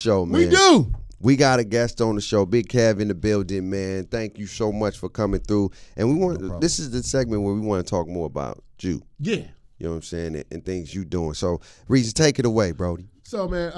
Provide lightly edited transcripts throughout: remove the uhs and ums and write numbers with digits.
show, man. We do. We got a guest on the show, Big Kev in the building, man. Thank you so much for coming through. And we want this is the segment where we want to talk more about you. Yeah. You know what I'm saying? And things you doing. So, Reese, take it away, Brody. So, man,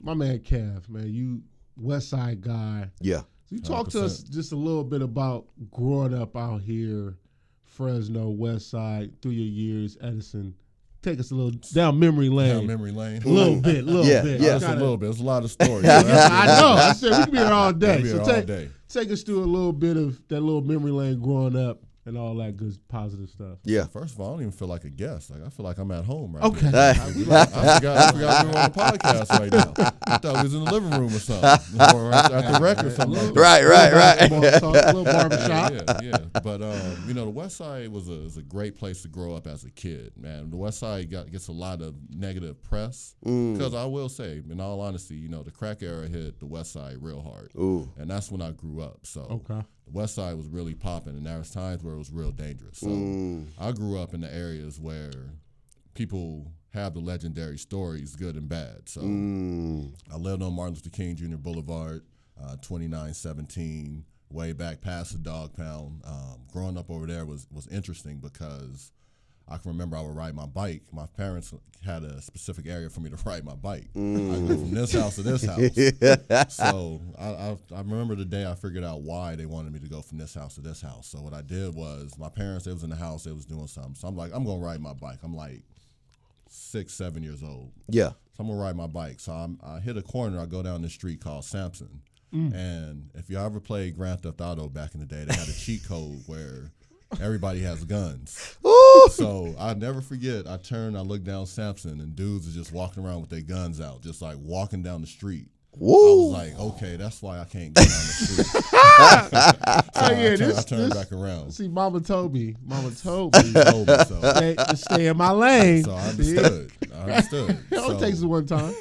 my man Kev, man, you West Side guy. Yeah. So you talk to us just a little bit about growing up out here, Fresno, West Side, through your years, Edison. Take us a little down memory lane. Down memory lane. A little bit. Yeah. Just a little bit. There's a lot of stories. I know. I said we could be here all day. We'll be here all day. Take us through a little bit of that little memory lane growing up and all that good positive stuff. Yeah. First of all, I don't even feel like a guest. Like I feel like I'm at home right Okay. now. I forgot we were on the podcast right now. I thought we was in the living room or something. Or at the rec or something like that. Right. A little barbershop. Yeah. But the West Side was a great place to grow up as a kid, man. The West Side gets a lot of negative press because I will say, in all honesty, the crack era hit the West Side real hard. Ooh. And that's when I grew up. So Okay. the West Side was really popping, and there was times where it was real dangerous. So I grew up in the areas where people have the legendary stories, good and bad. So I lived on Martin Luther King Jr. Boulevard, 2917, way back past the Dog Pound. Growing up over there was interesting because I can remember I would ride my bike. My parents had a specific area for me to ride my bike. I go from this house to this house. So I remember the day I figured out why they wanted me to go from this house to this house. So what I did was my parents, they was in the house, they was doing something. So I'm like, I'm going to ride my bike. I'm like 6, 7 years old. Yeah. So I'm going to ride my bike. So I hit a corner. I go down this street called Sampson. And if you ever played Grand Theft Auto back in the day, they had a cheat code where everybody has guns. Ooh. So I never forget, I look down Sampson, and dudes are just walking around with their guns out, just like walking down the street. Woo. I was like, okay, that's why I can't go down the street. So I turned back around. See, Mama told me. So Stay in my lane. I understood. It only takes us one time.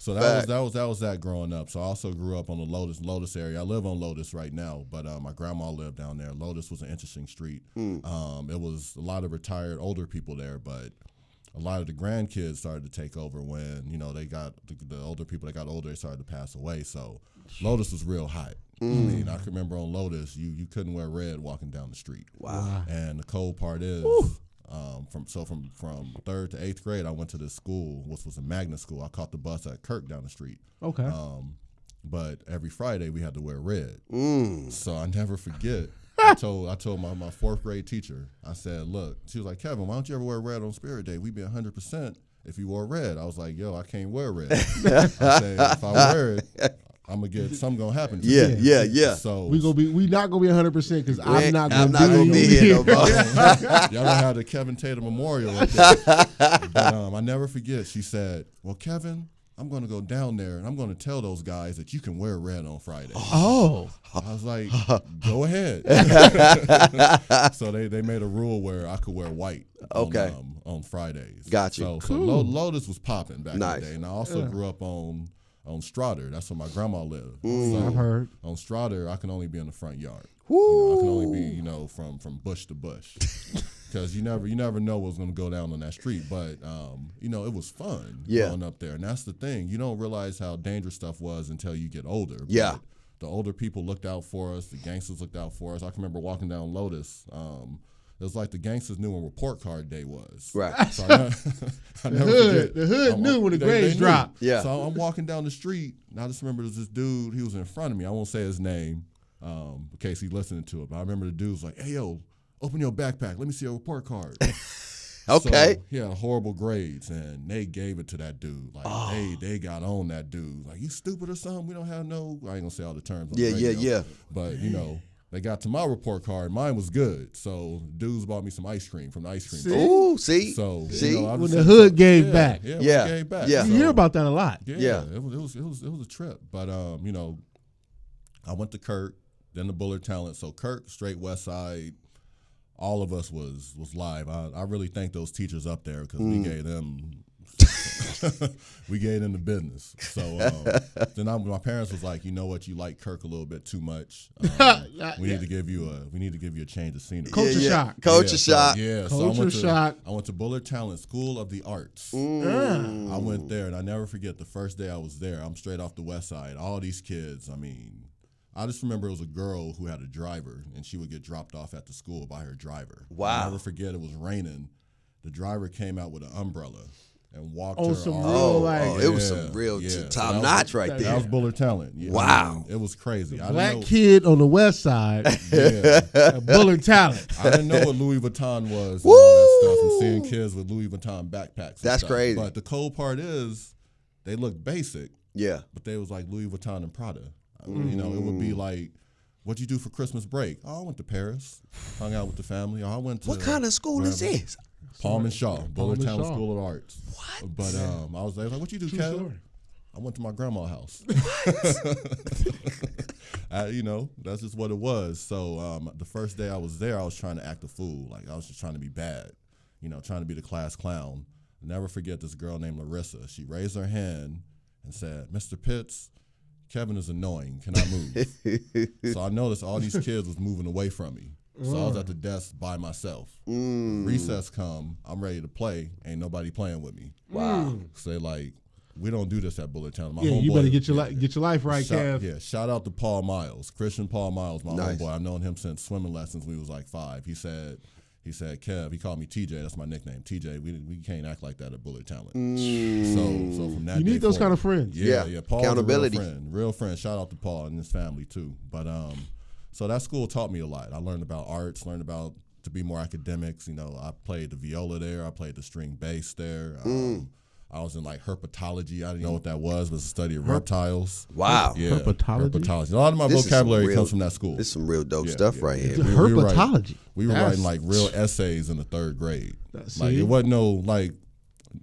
So that was that growing up. So I also grew up on the Lotus area. I live on Lotus right now, but my grandma lived down there. Lotus was an interesting street. It was a lot of retired older people there, but a lot of the grandkids started to take over when they got the older people that got older. They started to pass away. So Lotus was real hot. I mean, I can remember on Lotus, you couldn't wear red walking down the street. Wow. And the cold part is. From 3rd to 8th grade, I went to this school, which was a magnet school. I caught the bus at Kirk down the street. Okay. But every Friday we had to wear red. So I never forget. I told my 4th grade teacher, I said, look, she was like, Kevin, why don't you ever wear red on Spirit Day? We'd be 100% if you wore red. I was like, yo, I can't wear red. I said, if I wear it, I'm gonna get something gonna happen to me. Yeah. So we not gonna be 100% because I'm not I'm gonna not gonna be here no more. Y'all don't have the Kevin Tatum Memorial right there. But I never forget. She said, "Well, Kevin, I'm gonna go down there and I'm gonna tell those guys that you can wear red on Friday." Oh. I was like, "Go ahead." So they made a rule where I could wear white. Okay. On Fridays. Gotcha. So Cool. Lotus was popping back in the day, and I also grew up on Strotter. That's where my grandma lived. So I've heard. on Strotter, I can only be in the front yard. I can only be, from bush to bush. Because you never know what's going to go down on that street. But, it was fun growing up there. And that's the thing. You don't realize how dangerous stuff was until you get older. Yeah. But the older people looked out for us. The gangsters looked out for us. I can remember walking down Lotus. It was like the gangsters knew when report card day was. Right. So I never forget. The hood knew when the they grades knew. dropped. Yeah. So I'm walking down the street, and I just remember there's this dude, he was in front of me. I won't say his name in case he's listening to it. But I remember the dude was like, hey, yo, open your backpack. Let me see your report card. Okay. So he had horrible grades, and they gave it to that dude. Like, they got on that dude. Like, you stupid or something? We don't have no, I ain't going to say all the terms. On the radio, Yeah. But, they got to my report card. Mine was good. So dudes bought me some ice cream from the ice cream. Ooh, see? So When the hood gave back. Yeah, Yeah. we gave back. Yeah. You hear about that a lot. Yeah. It was a trip. But I went to Kirk, then the Bullard Talent. So Kirk, straight West Side, all of us was live. I really thank those teachers up there because we gave them we get into business. So then my parents was like, you know what, you like Kirk a little bit too much. We need to give you a change of scenery. Culture shock. Culture shock. Culture shock. I went to Bullard Talent School of the Arts. I went there, and I never forget the first day I was there. I'm straight off the West Side. All these kids, I mean, I just remember it was a girl who had a driver, and she would get dropped off at the school by her driver. Wow. I'll never forget, it was raining. The driver came out with an umbrella and walked Oh, her some all. real, it was some real top notch right there. That was Bullard Talent. Yeah, Wow. I mean, it was crazy. Black kid on the West Side, Bullard Talent. I didn't know what Louis Vuitton was and all that stuff, and seeing kids with Louis Vuitton backpacks. That's crazy. But the cold part is, they look basic. Yeah. But they was like Louis Vuitton and Prada. I mean, you know, it would be like, what'd you do for Christmas break? Oh, I went to Paris, hung out with the family. Oh, I went to What kind of school is this? Palm and Shaw, Bullard Talent Shaw. School of Arts. What? But I was like, what you do, True Kev? story. I went to my grandma's house. You know, that's just what it was. So the first day I was there, I was trying to act a fool. Like, I was just trying to be bad, you know, trying to be the class clown. I'll never forget this girl named Larissa. She raised her hand and said, Mr. Pitts, Kevin is annoying. Can I move? So I noticed all these kids was moving away from me. So I was at the desk by myself. Recess come, I'm ready to play. Ain't nobody playing with me. Wow. So they like, we don't do this at Bullard Talent. My Yeah, you homeboy- better get your life right, Kev. Yeah, shout out to Paul Miles, Christian Paul Miles, my Nice. homeboy. I've known him since swimming lessons when he was like 5. He said, Kev, he called me TJ. That's my nickname, TJ. We can't act like that at Bullard Talent. So from that, You day need those forward- kind of friends. Yeah. Paul's Accountability. a real friend. Shout out to Paul and his family too. But so that school taught me a lot. I learned about arts, learned about to be more academics. You know, I played the viola there. I played the string bass there. I was in like herpetology. I didn't know what that was. It was a study of reptiles. Wow. Yeah, Herpetology? A lot of my This is some vocabulary real- comes from that school. This is some real dope Yeah, stuff yeah, right yeah. here. We were writing- Herpetology. We were That's- writing like real essays in the 3rd grade. See? Like it wasn't no like,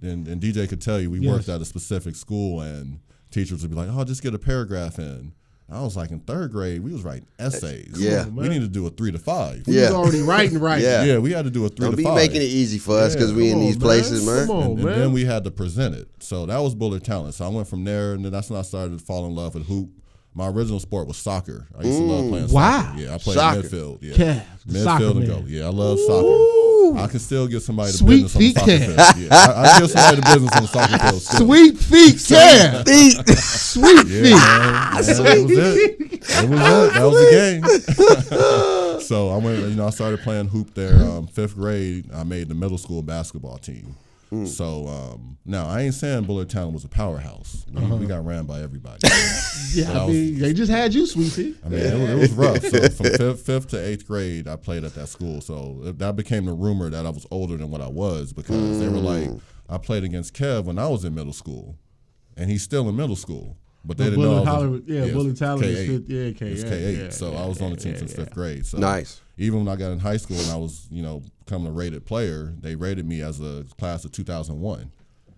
and DJ could tell you, we Yes. worked at a specific school and teachers would be like, oh, just get a paragraph in. I was like, in 3rd grade, we was writing essays. Yeah. on, We man. need to do a 3 to 5. You Yeah. was already writing right. Yeah. Yeah, we had to do a 3 Don't to be 5. making it easy for us because we Come in on, these man. places, man. Come on. And man. then we had to present it. So that was Bullard Talent. So I went from there, and then that's when I started to fall in love with hoop. My original sport was soccer. I used to love playing Wow. soccer. Yeah, I played Soccer. midfield. Yeah. Kev, the soccer Midfield and man. goal. Yeah, I love soccer. Ooh. I can still give somebody the Sweet business on the feet, soccer Kev. field. Yeah, I give somebody the business on the soccer field. Still. Sweet feet, Kev. Sweet Yeah, feet. man. That was it. That was it. That was the game. So I went. I started playing hoop there. 5th grade, I made the middle school basketball team. So now I ain't saying Bullard Talent was a powerhouse. We got ran by everybody. Yeah, I mean, they just had you, Sweet feet. I mean, it was rough. So from 5th to 8th grade, I played at that school. So that became the rumor that I was older than what I was because they were like, I played against Kev when I was in middle school, and he's still in middle school. But they didn't know. Bullard Talent is K8. fifth. Yeah, K8. It's K8. Yeah, So yeah, I was on the team yeah, since yeah. 5th grade. So Nice. even when I got in high school and I was, becoming a rated player, they rated me as a class of 2001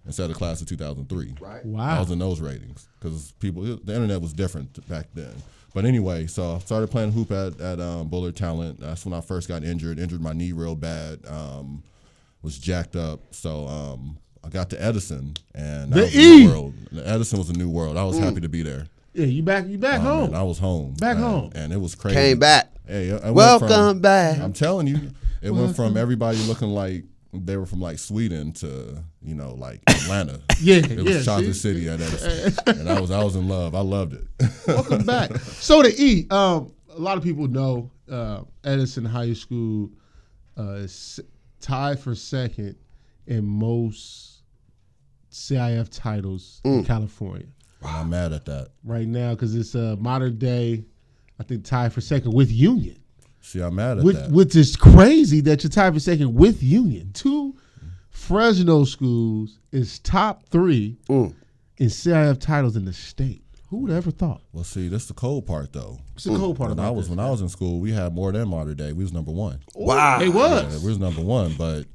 instead of class of 2003. Right. I Wow. was in those ratings because the internet was different back then. But anyway, so I started playing hoop at Bullard Talent. That's when I first got injured my knee real bad, was jacked up. So I got to Edison, and The that was a E! new world. Edison was a new world. I was happy to be there. Yeah, you back Oh, home. man, I was home. Back home. And it was crazy. Came back. Hey, it went Welcome back. I'm telling you, it went from everybody looking like they were from like Sweden to like Atlanta. Yeah, It was yeah. Chocolate see? City at Edison, and I was in love. I loved it. Welcome back. So the E, a lot of people know Edison High School is tied for second in most CIF titles in California I'm mad at that. right now because it's modern day. I think tied for second with Union, See, I'm mad at that. which is crazy that you're tied for second with Union. 2 Fresno schools is top 3 in CIF titles in the state. Who would ever thought? Well, see, this the cold part though. What's the cold part When about I was this? in school, we had more than modern day. We was number 1. Wow. It was. Yeah, we was number 1, but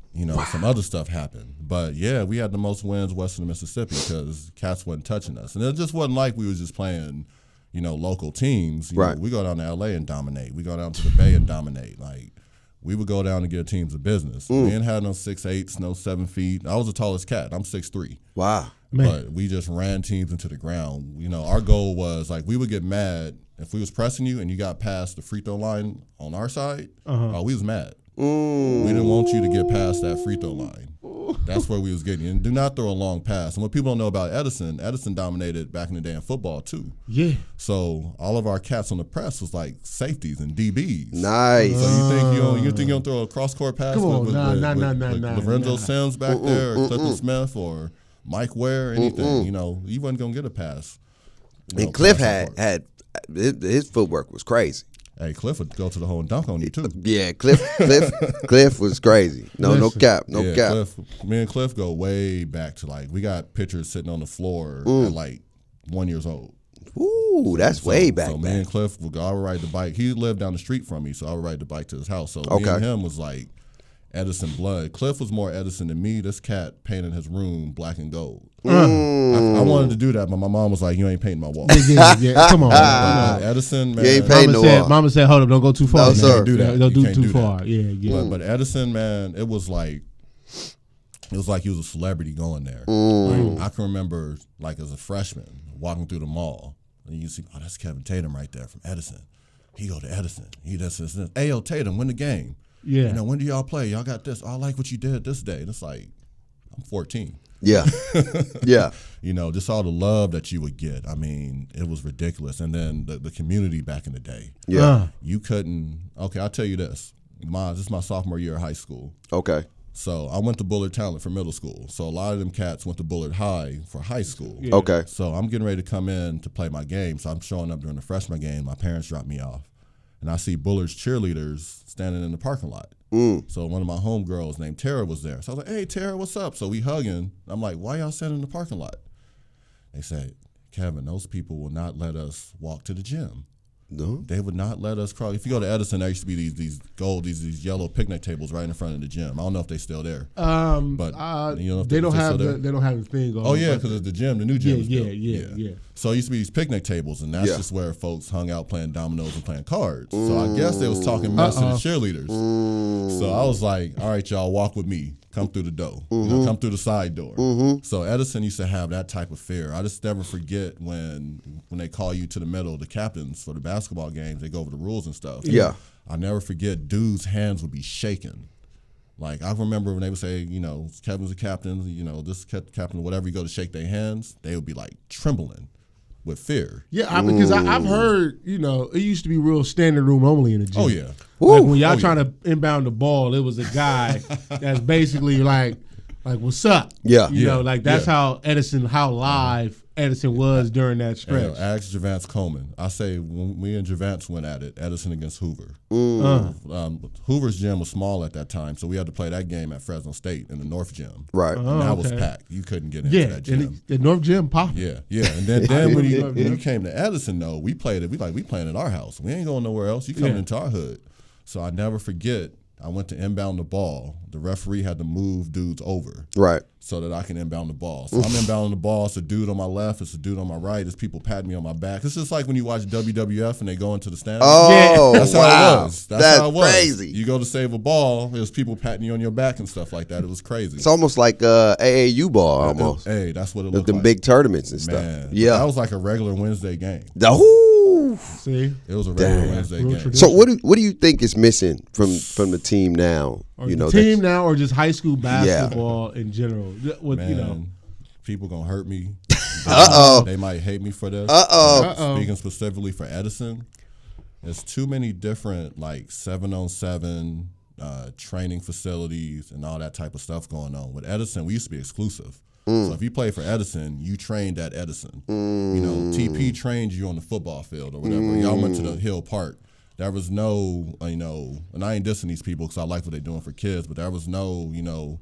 some other stuff happened. But yeah, we had the most wins west of the Mississippi because cats wasn't touching us, and it just wasn't like we was just playing, local teams. Right. We go down to LA and dominate. We go down to the Bay and dominate. Like we would go down and get teams of business. We didn't have no 6'8", no 7 feet. I was the tallest cat. I'm 6'3". Wow. Man. But we just ran teams into the ground. You know, our goal was like we would get mad if we was pressing you and you got past the free throw line on our side. We was mad. We didn't want you to get past that free throw line. That's where we was getting. And do not throw a long pass. And what people don't know about Edison dominated back in the day in football too. Yeah. So all of our cats on the press was like safeties and DBs. Nice. So you think you don't throw a cross court pass Come on, with nah. Lorenzo Sims back there, or Clifton Smith, or Mike Ware, anything? You know, you wasn't gonna get a pass. And Cliff had his footwork was crazy. Hey, Cliff would go to the hole and dunk on you too. Yeah, Cliff was crazy. No cap. Me and Cliff go way back to like we got pictures sitting on the floor at like 1 year old. Ooh, that's way back. So me and Cliff would go. I would ride the bike. He lived down the street from me, so I would ride the bike to his house. So me and him was like Edison blood. Cliff was more Edison than me. This cat painted his room black and gold. I wanted to do that, but my mom was like, "You ain't painting my wall." Yeah. Come on, Edison, man. You ain't painting Mama said, "Hold up, don't go too far." No, man. sir. Do that. Don't You do can't too do far. that. Yeah. But Edison, man, it was like he was a celebrity going there. Like, I can remember, like as a freshman, walking through the mall, and you see, oh, that's Kevin Tatum right there from Edison. He go to Edison. He does this. Hey, yo, Tatum, win the game. Yeah. You know, when do y'all play? Y'all got this. Oh, I like what you did this day. And it's like, I'm 14. Yeah. Yeah. You know, just all the love that you would get. I mean, it was ridiculous. And then the community back in the day. Yeah. You couldn't. Okay, I'll tell you this. This is my sophomore year of high school. Okay. So I went to Bullard Talent for middle school. So a lot of them cats went to Bullard High for high school. Yeah. Okay. So I'm getting ready to come in to play my game. So I'm showing up during the freshman game. My parents dropped me off. And I see Bullard's cheerleaders standing in the parking lot. So one of my homegirls named Tara was there. So I was like, "Hey, Tara, what's up?" So we hugging. I'm like, "Why y'all standing in the parking lot?" They said, "Kevin, those people will not let us walk to the gym. No. They would not let us cross." If you go to Edison, there used to be these yellow picnic tables right in front of the gym. I don't know if they're still there. But you know, if they don't have still there. they don't have the thing going. Oh yeah, because it's the gym, the new gym. is built. Yeah. So it used to be these picnic tables, and that's just where folks hung out playing dominoes and playing cards. So I guess they was talking mess to the cheerleaders. So I was like, "All right, y'all, walk with me. Come through the door. You know, come through the side door." So Edison used to have that type of fear. I just never forget when they call you to the middle, the captains for the basketball games, they go over the rules and stuff. Yeah. I never forget dudes' hands would be shaking. Like, I remember when they would say, you know, Kevin's a captain, you know, this captain, whatever, you go to shake their hands, they would be like trembling with fear. Yeah, because I've heard, you know, it used to be real standing room only in the gym. Oh, yeah. Like when y'all trying to inbound the ball, it was a guy that's basically like, what's up? Yeah. You know, like that's how live Edison was during that stretch. Ask Javance Coleman. I say when me and Javance went at it, Edison against Hoover. Hoover's gym was small at that time, so we had to play that game at Fresno State in the North Gym. Right. And that was packed. You couldn't get into that gym. And the North Gym popped. Yeah. And then when you came to Edison, though, we played it. We playing at our house. We ain't going nowhere else. You coming into our hood. So I never forget. I went to inbound the ball. The referee had to move dudes over. Right. So that I can inbound the ball. So I'm inbounding the ball. It's a dude on my left. It's a dude on my right. It's people patting me on my back. It's just like when you watch WWF and they go into the stands. Oh, that's how it was. That's how it was. Crazy. You go to save a ball. There's people patting you on your back and stuff like that. It was crazy. It's almost like AAU ball almost. Hey, that's what it looked Them like. big tournaments and stuff. Man, Yeah. that was like a regular Wednesday game. See, It was a regular Wednesday Real game. tradition. So what do you think is missing from the team now? or You know, the team now, or just high school basketball in general. With Man, you know, people gonna hurt me. Uh-oh. They might hate me for this. Uh-oh. Speaking specifically for Edison, there's too many different like 7-on-7 training facilities and all that type of stuff going on. With Edison, we used to be exclusive. So if you played for Edison, you trained at Edison. You know, TP trained you on the football field or whatever. Y'all went to the Hill Park. There was no, you know, and I ain't dissing these people because I like what they're doing for kids, but there was no, you know,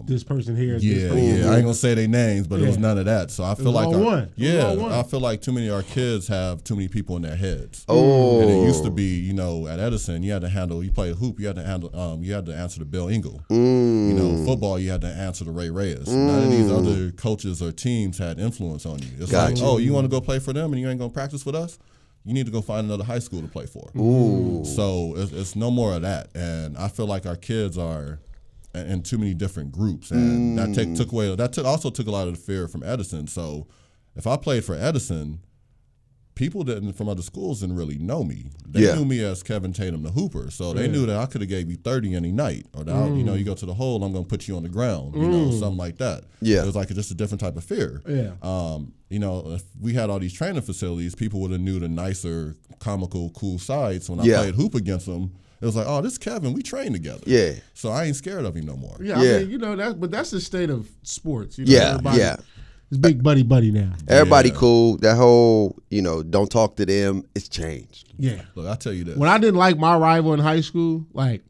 this person here. yeah, I ain't gonna say their names, but it was none of that. So I feel like, I feel like too many of our kids have too many people in their heads. Oh, And it used to be, you know, at Edison, you had to handle. You play a hoop, you had to handle. You had to answer to Bill Engel. You know, football, you had to answer to Ray Reyes. None of these other coaches or teams had influence on you. It's like, oh, you want to go play for them and you ain't gonna practice with us? you need to go find another high school to play for. Ooh. So it's no more of that. And I feel like our kids are in too many different groups, and that also took a lot of the fear from Edison. So if I played for Edison, people from other schools didn't really know me. They knew me as Kevin Tatum, the hooper. So they knew that I could have gave you 30 any night, or that you go to the hole, I'm going to put you on the ground, something like that. Yeah. It was like just a different type of fear. Yeah. If we had all these training facilities, people would have knew the nicer, comical, cool sides. When I played hoop against them, it was like, oh, this is Kevin. We train together. Yeah. So I ain't scared of him no more. Yeah. I mean, but that's the state of sports. Yeah. It's big buddy now. Everybody cool. That whole, don't talk to them, it's changed. Yeah. Look, I'll tell you this. When I didn't like my rival in high school, like,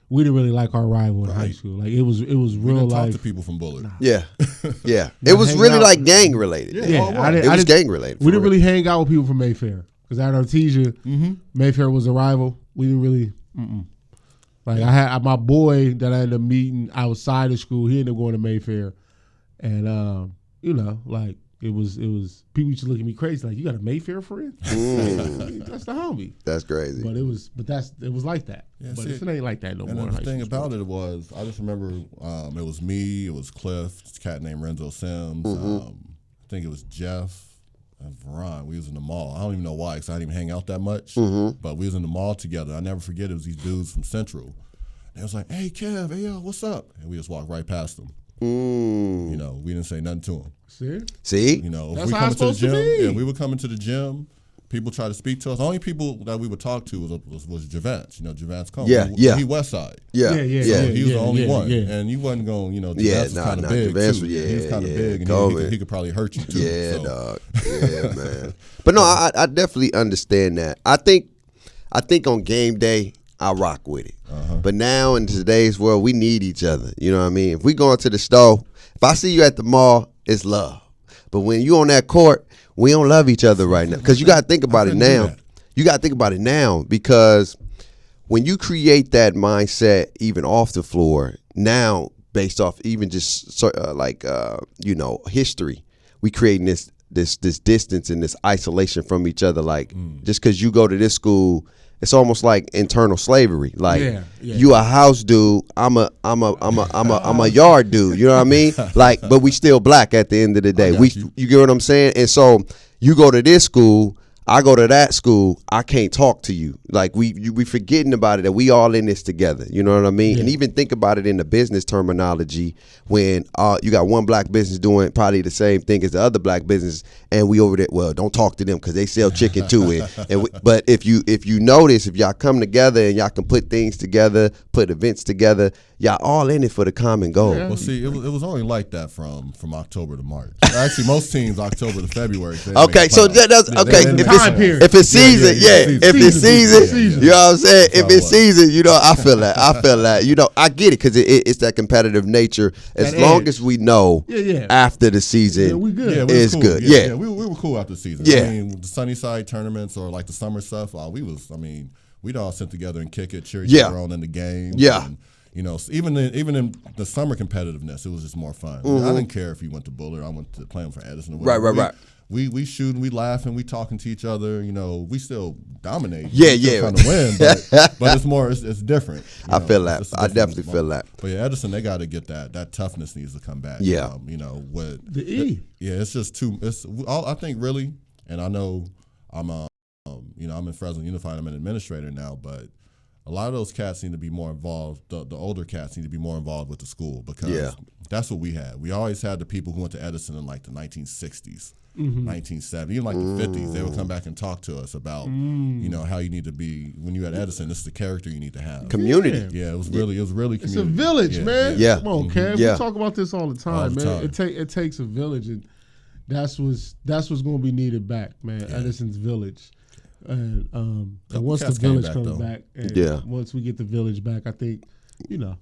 we didn't really like our rival in high school. Like, it was we real didn't life. talk to people from Bullard. Yeah. Yeah. It was really like gang related. Yeah. It was gang related. We didn't really hang out with people from Mayfair. Because at Artesia, Mayfair was a rival. We didn't really, Like, I had my boy that I ended up meeting outside of school, he ended up going to Mayfair. And, like, it was people used to look at me crazy, like, you got a Mayfair friend? That's the homie. That's crazy. But it was like that. Yeah, but see, it ain't like that no more. And the thing about it was, I just remember it was me, it was Cliff, this cat named Renzo Sims, I think it was Jeff and Veron. We was in the mall. I don't even know why, because I didn't even hang out that much. But we was in the mall together. I never forget, it was these dudes from Central. They was like, hey, Kev, hey, yo, what's up? And we just walked right past them. We didn't say nothing to them. See? If that's we how come it's into the supposed to gym, be. we would come into the gym. People try to speak to us. The only people that we would talk to was Javance. Javance Combs. Yeah. He West Side. Yeah. So he was the only one. Yeah. And you wasn't going, Javance was kind of big, Javance, too. He was kind of big, and he could probably hurt you, too. Yeah, dog. Yeah, man. But no, I definitely understand that. I think on game day, I rock with it. But now in today's world, we need each other. You know what I mean? If we go into the store, if I see you at the mall, it's love. But when you on that court, we don't love each other right now. Because you got to think about it now. You got to think about it now, because when you create that mindset even off the floor, now based off even just history, we creating this distance and this isolation from each other. Like just because you go to this school, it's almost like internal slavery. Like you a house dude, I'm a yard dude. You know what I mean? Like, but we still black at the end of the day. You get what I'm saying? And so you go to this school, I go to that school, I can't talk to you. Like we forgetting about it, that we all in this together. You know what I mean? And even think about it in the business terminology, when you got one black business doing probably the same thing as the other black business, and we over there, well, don't talk to them because they sell chicken too. But if you notice, if y'all come together and y'all can put things together, put events together, y'all all in it for the common goal. Well, see, it was only like that from October to March. Actually, most teams October to February. Okay, so that's okay. If it's season, if it's season, you know what I'm saying? If it's season, I feel that. I get it, because it's that competitive nature. As long as we know after the season, we good. It's cool. good. Yeah, we were cool after the season. Yeah. I mean, the Sunnyside tournaments or like the summer stuff, we'd all sit together and kick it, cheer each other on in the game. Yeah. And, even in the summer competitiveness, it was just more fun. I didn't care if you went to Bullard, I went to playing for Edison. Or whatever. Right. We shooting, we laughing, we talking to each other. We still dominate. Yeah. Trying to win, but it's more. It's different. I feel that. I definitely feel that. But yeah, Edison, they got to get that. That toughness needs to come back. Yeah. With the E. It's just too. It's all. I think really, and I know I'm I'm in Fresno Unified. I'm an administrator now, but a lot of those cats need to be more involved. The older cats need to be more involved with the school, because that's what we had. We always had the people who went to Edison in like the 1960s. 1970, even like the 50s, they would come back and talk to us about, how you need to be when you at Edison. This is the character you need to have. Community. Yeah, it was really community. It's a village, man. Yeah. Come on, Kev. Yeah. We talk about this all the time, man. It takes a village, and that's what's going to be needed back, man. Edison's village. And once the village comes back, and once we get the village back, I think, and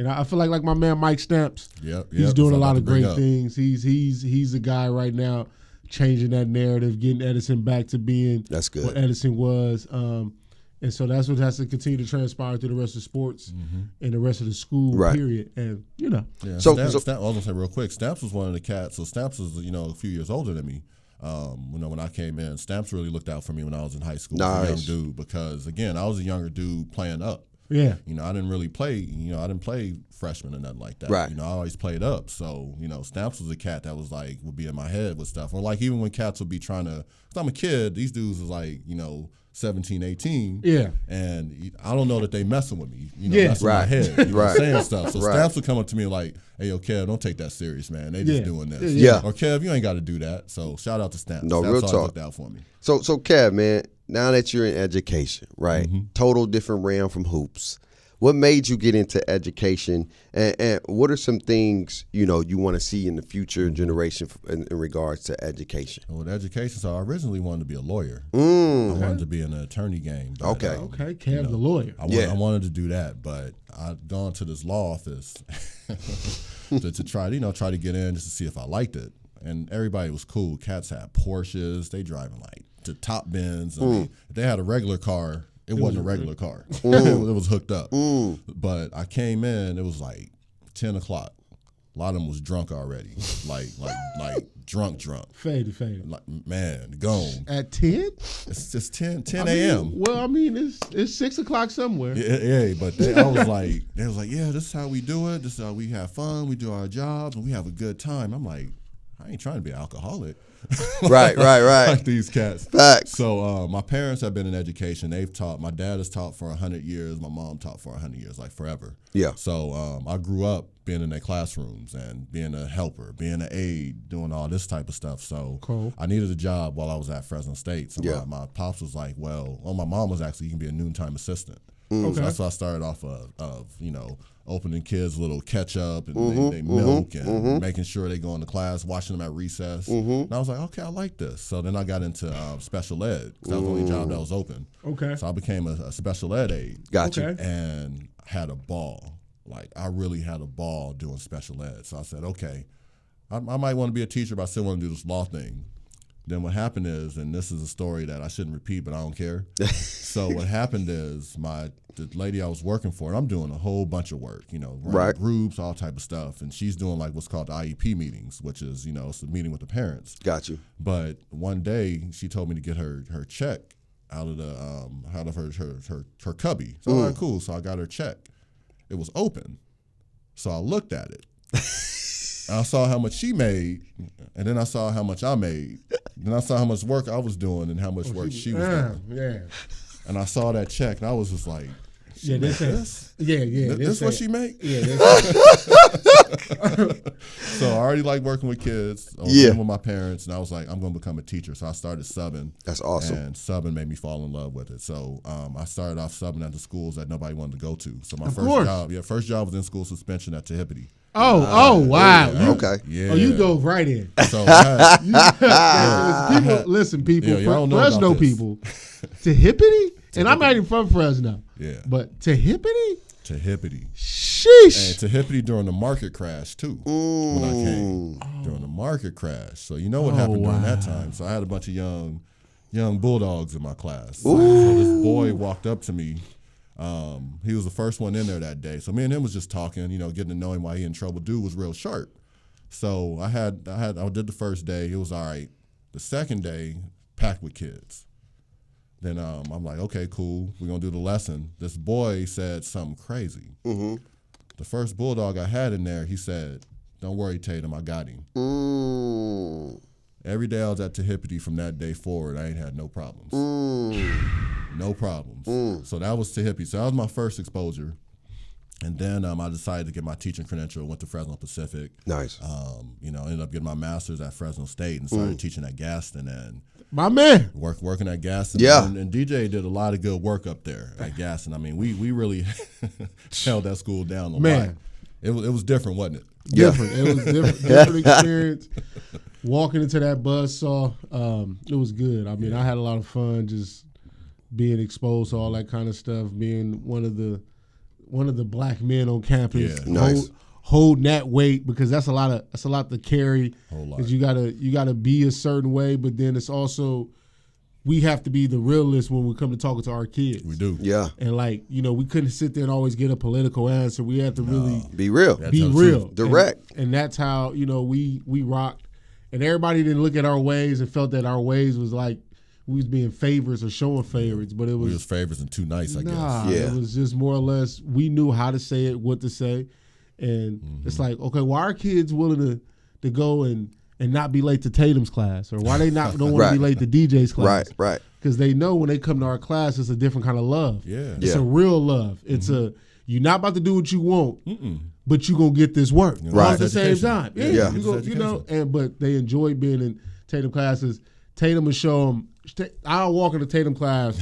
I feel like my man Mike Stamps, he's doing a lot of great things. He's a guy right now changing that narrative, getting Edison back to being what Edison was. And so that's what has to continue to transpire through the rest of sports and the rest of the school, period. And, Yeah, Stamps, I was going to say real quick, Stamps was one of the cats. So Stamps was, a few years older than me. when I came in, Stamps really looked out for me when I was in high school. Nice. As a young dude, because again, I was a younger dude playing up. Yeah. I didn't really play, I didn't play freshman or nothing like that. Right. I always played up. So, Stamps was a cat that was would be in my head with stuff. Or even when cats would be trying to, because I'm a kid, these dudes was 17, 18. Yeah. And I don't know that they messing with me, Yeah. messing with my head, Right. saying stuff. So Right. Stamps would come up to me like, hey, yo, Kev, don't take that serious, man. They just doing this. Yeah. Or Kev, you ain't got to do that. So shout out to Stamps. No, Stamps real always talk. looked out for me. So Kev, man, now that you're in education, right? Mm-hmm. Total different realm from hoops. What made you get into education, and what are some things you want to see in the future generation in regards to education? With education, so I originally wanted to be a lawyer. I wanted to be in the attorney game. But, Okay. Okay, Kev the lawyer. I wanted to do that, but I'd gone to this law office to try to get in just to see if I liked it. And everybody was cool. Cats had Porsches. They driving to top bins. I mean, if they had a regular car, it wasn't a regular car. It was hooked up. But I came in, it was 10 o'clock. A lot of them was drunk already, like drunk. Faded. Like, man, gone. At 10? It's just 10 a.m. It's 6 o'clock somewhere. Yeah, but they was like, yeah, this is how we do it. This is how we have fun. We do our jobs, and we have a good time. I'm like, I ain't trying to be an alcoholic. Right. Like these cats. Facts. So my parents have been in education. They've taught. My dad has taught for 100 years. My mom taught for 100 years, forever. Yeah. So I grew up being in their classrooms and being a helper, being an aide, doing all this type of stuff. So Cool. I needed a job while I was at Fresno State. So Yeah. my pops was like, well, my mom was actually, you can be a noontime assistant. Okay. So that's what I started off of opening kids' little ketchup and they milk and making sure they go into class, watching them at recess. And I was like, okay, I like this. So then I got into special ed because that was the only job that was open. Okay. So I became a special ed aide. Gotcha. Okay. And had a ball. I really had a ball doing special ed. So I said, okay, I might want to be a teacher, but I still want to do this law thing. Then what happened is, and this is a story that I shouldn't repeat, but I don't care. So what happened is the lady I was working for, and I'm doing a whole bunch of work, running Right. groups, all type of stuff, and she's doing what's called IEP meetings, which is, it's a meeting with the parents. Got you. But one day she told me to get her check out of her cubby. So all right, cool. So I got her check. It was open. So I looked at it. I saw how much she made, and then I saw how much I made. Then I saw how much work I was doing and how much work she was doing. Yeah. And I saw that check, and I was just like, Yeah, this. Yeah. This what she make? Yeah. So I already like working with kids. I was Yeah. living with my parents, and I was like, I'm going to become a teacher. So I started subbing. That's awesome. And subbing made me fall in love with it. So I started off subbing at the schools that nobody wanted to go to. So my first job was in school suspension at Tehipity. Oh, wow. Yeah. Okay. Yeah. Oh, you dove right in. So I had, Listen, people, Yeah, y'all don't know Fresno about this. people, Tehipity, and I'm not even from Fresno. Yeah. But Tehipity, Tehipity. sheesh. And Tehipity during the market crash too. When I came during the market crash, so you know what happened during that time. So I had a bunch of young bulldogs in my class. So this boy walked up to me. He was the first one in there that day. So me and him was just talking, getting to know him while he in trouble. Dude was real sharp. So I did the first day. It was all right. The second day, packed with kids. Then I'm like, okay, cool. We're going to do the lesson. This boy said something crazy. The first bulldog I had in there, he said, don't worry, Tatum, I got him. Every day I was at Tehipity from that day forward, I ain't had no problems. No problems. So that was Tehipity. So that was my first exposure. And then I decided to get my teaching credential, went to Fresno Pacific. Nice. Ended up getting my master's at Fresno State and started teaching at Gaston and My man. working at Gaston. Yeah. And DJ did a lot of good work up there at Gaston. I mean, we really held that school down a lot. It was different, wasn't it? Different. It was different experience. Walking into that buzzsaw, it was good. I mean, I had a lot of fun just being exposed to all that kind of stuff, being one of the black men on campus. Yeah. Nice. Holding that weight, because that's a lot to carry. Whole lot. Because you gotta be a certain way, but then it's also we have to be the realist when we come to talking to our kids. We do. Yeah. And we couldn't sit there and always get a political answer. We had to really Be real. That's be the real, truth. Direct. and that's how we rocked and everybody didn't look at our ways and felt that our ways was like we was being favorites or showing favorites, but it was, we was favorites and too nice, I guess. Yeah. It was just more or less we knew how to say it, what to say, and it's like, okay, why are kids willing to go and not be late to Tatum's class, or why they don't want to be late to DJ's class? Right. Because they know when they come to our class, it's a different kind of love. Yeah. It's a real love. It's you're not about to do what you want, but you're going to get this work all at the same time. Yeah. But they enjoy being in Tatum classes. Tatum will show them. I'll walk into Tatum class,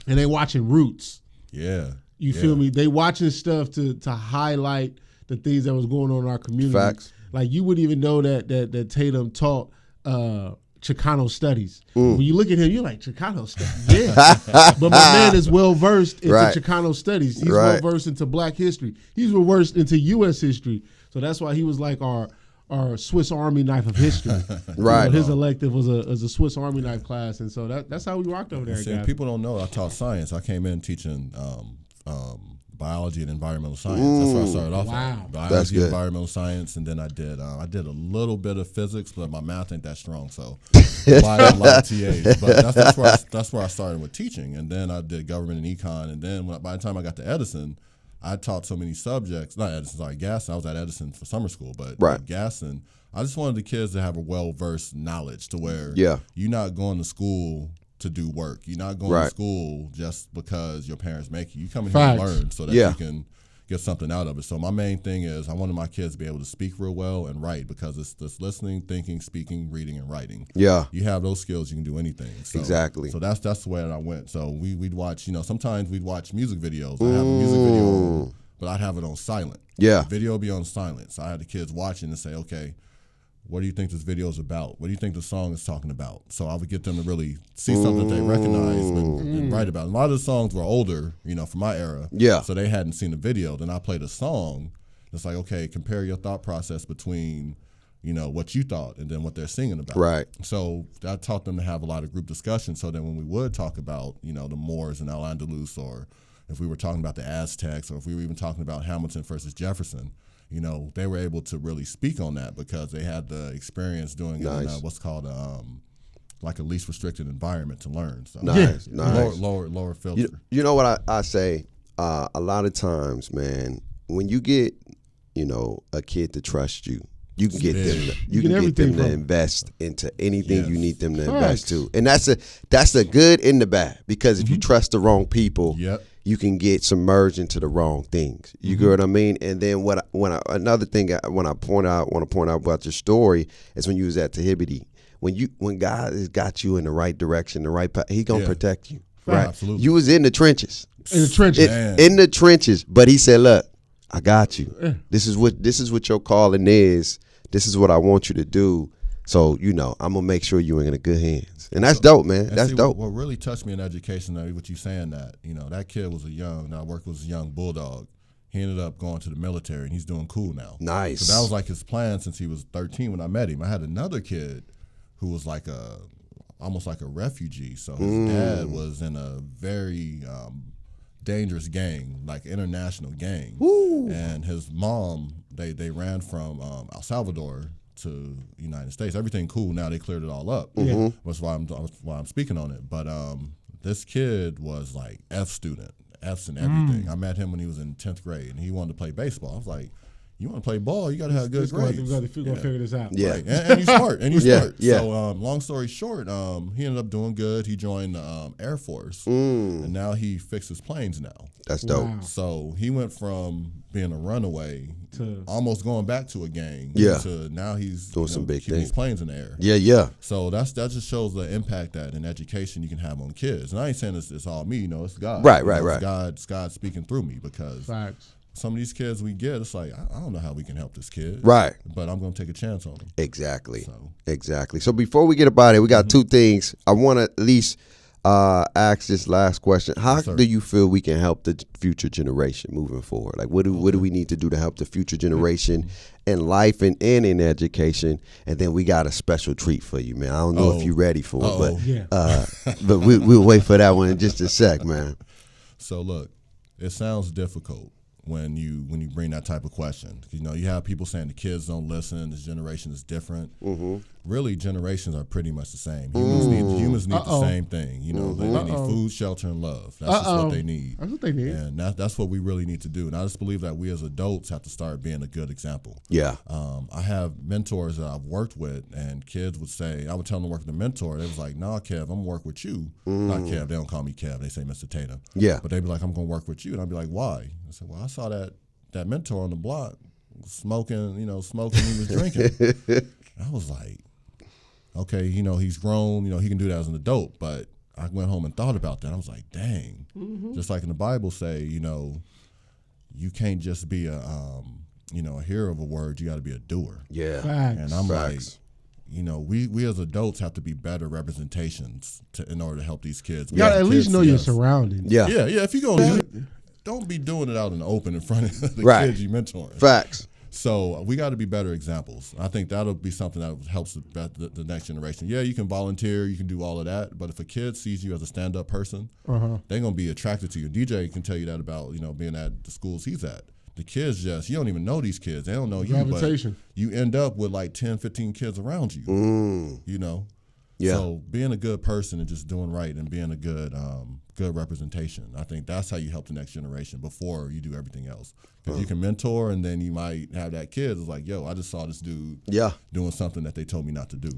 and they watching Roots. Yeah. You feel me? They watching stuff to highlight the things that was going on in our community. Facts. Like you wouldn't even know that Tatum taught Chicano studies. When you look at him, you're like, Chicano studies? Yeah. But my man is well versed into Chicano studies. He's well versed into Black history. He's well versed into U.S. history. So that's why he was like our Swiss Army knife of history. Right. You know, his elective was a Swiss Army knife class, and so that's how we rocked over there. See, people don't know I taught science. I came in teaching biology and environmental science. That's where I started off. Wow. Biology, environmental science, and then I did a little bit of physics, but my math ain't that strong, so I had a lot of TAs. But that's where I started with teaching, and then I did government and econ, and then by the time I got to Edison, I taught so many subjects. Not Edison, sorry, Gaston. I was at Edison for summer school, but at Gaston, I just wanted the kids to have a well-versed knowledge to where you're not going to school to do work. You're not going to school just because your parents make you. You come in here to learn so that you can get something out of it. So my main thing is I wanted my kids to be able to speak real well and write, because it's this listening, thinking, speaking, reading, and writing. Yeah. You have those skills, you can do anything. So, exactly. So that's the way that I went. So we'd watch, sometimes we'd watch music videos. I have a music video on, but I'd have it on silent. Yeah. The video would be on silent. So I had the kids watching and say, okay, what do you think this video is about? What do you think the song is talking about? So I would get them to really see something that they recognize and write about it. A lot of the songs were older, from my era. Yeah. So they hadn't seen the video. Then I played a song. It's like, okay, compare your thought process between, what you thought and then what they're singing about. Right. So I taught them to have a lot of group discussion, so then when we would talk about, the Moors in Al-Andalus, or if we were talking about the Aztecs, or if we were even talking about Hamilton versus Jefferson, they were able to really speak on that because they had the experience doing it in what's called like a least restricted environment to learn. So nice. Lower filter. You know what I say? A lot of times, man, when you get, a kid to trust you, you can get them. You can get them to invest into anything you need them to invest to, and that's the good and the bad. Because if you trust the wrong people, you can get submerged into the wrong things. You get what I mean? And then another thing I want to point out about your story is when you was at Tahibidi. When God has got you in the right direction, the right path, He gonna protect you. Right? Absolutely. You was in the trenches. In the trenches, but He said, "Look, I got you. This is what your calling is. This is what I want you to do. So, I'm gonna make sure you're in good hands." And that's dope, man. That's dope. What really touched me in education, what you saying that, that kid was a young bulldog. He ended up going to the military and he's doing cool now. Nice. So that was like his plan since he was 13 when I met him. I had another kid who was almost like a refugee. So his dad was in a very dangerous gang, like international gang. Woo. And his mom, they ran from El Salvador to the United States. Everything cool now. They cleared it all up. That's why I'm speaking on it. But this kid was like F student, F's and everything. I met him when he was in 10th grade, and he wanted to play baseball. I was like, you want to play ball, you got to have good grades. We're going to figure this out. Yeah. Right. And you're smart. Smart. Yeah. So long story short, he ended up doing good. He joined the Air Force, and now he fixes planes now. That's dope. Wow. So he went from being a runaway to almost going back to a gang to now he's doing some big things. These planes in the air. Yeah. So that just shows the impact that in education you can have on kids. And I ain't saying it's all me. It's God. Right. It's God speaking through me, because Facts. Some of these kids we get, it's like, I don't know how we can help this kid. Right. But I'm going to take a chance on him. Exactly. So before we get about it, we got two things. I want to at least ask this last question. How do you feel we can help the future generation moving forward? Like, what do we need to do to help the future generation in life and in education? And then we got a special treat for you, man. I don't know if you're ready for it, but we'll wait for that one in just a sec, man. So, look, it sounds difficult, when you bring that type of question. You know, you have people saying the kids don't listen, this generation is different. Really, generations are pretty much the same. Humans need the same thing. You know, they need food, shelter, and love. That's just what they need. That's what they need. And that's what we really need to do. And I just believe that we as adults have to start being a good example. Yeah. I have mentors that I've worked with, and kids would say, I would tell them to work with a mentor. They was like, nah, Kev, I'm going to work with you. Not Kev. They don't call me Kev. They say Mr. Tatum. Yeah. But they'd be like, I'm going to work with you. And I'd be like, why? I said, well, I saw that mentor on the block smoking, he was drinking. I was like, okay, he's grown, he can do that as an adult. But I went home and thought about that. I was like, dang. Just like in the Bible say, you can't just be a hearer of a word. You got to be a doer. Yeah. Facts. And I'm Facts. like, we as adults have to be better representations in order to help these kids. You gotta at least know your surroundings. Yeah. Yeah. If you go, don't be doing it out in the open in front of the kids you mentoring. Facts. So we got to be better examples. I think that'll be something that helps the next generation. Yeah, you can volunteer, you can do all of that, but if a kid sees you as a stand-up person, they're gonna be attracted to you. DJ can tell you that about being at the schools he's at. The kids you don't even know these kids. They don't know you, but you end up with like 10, 15 kids around you. Yeah. So being a good person and just doing right and being a good representation, I think that's how you help the next generation before you do everything else. Because you can mentor, and then you might have that kid who's like, yo, I just saw this dude doing something that they told me not to do.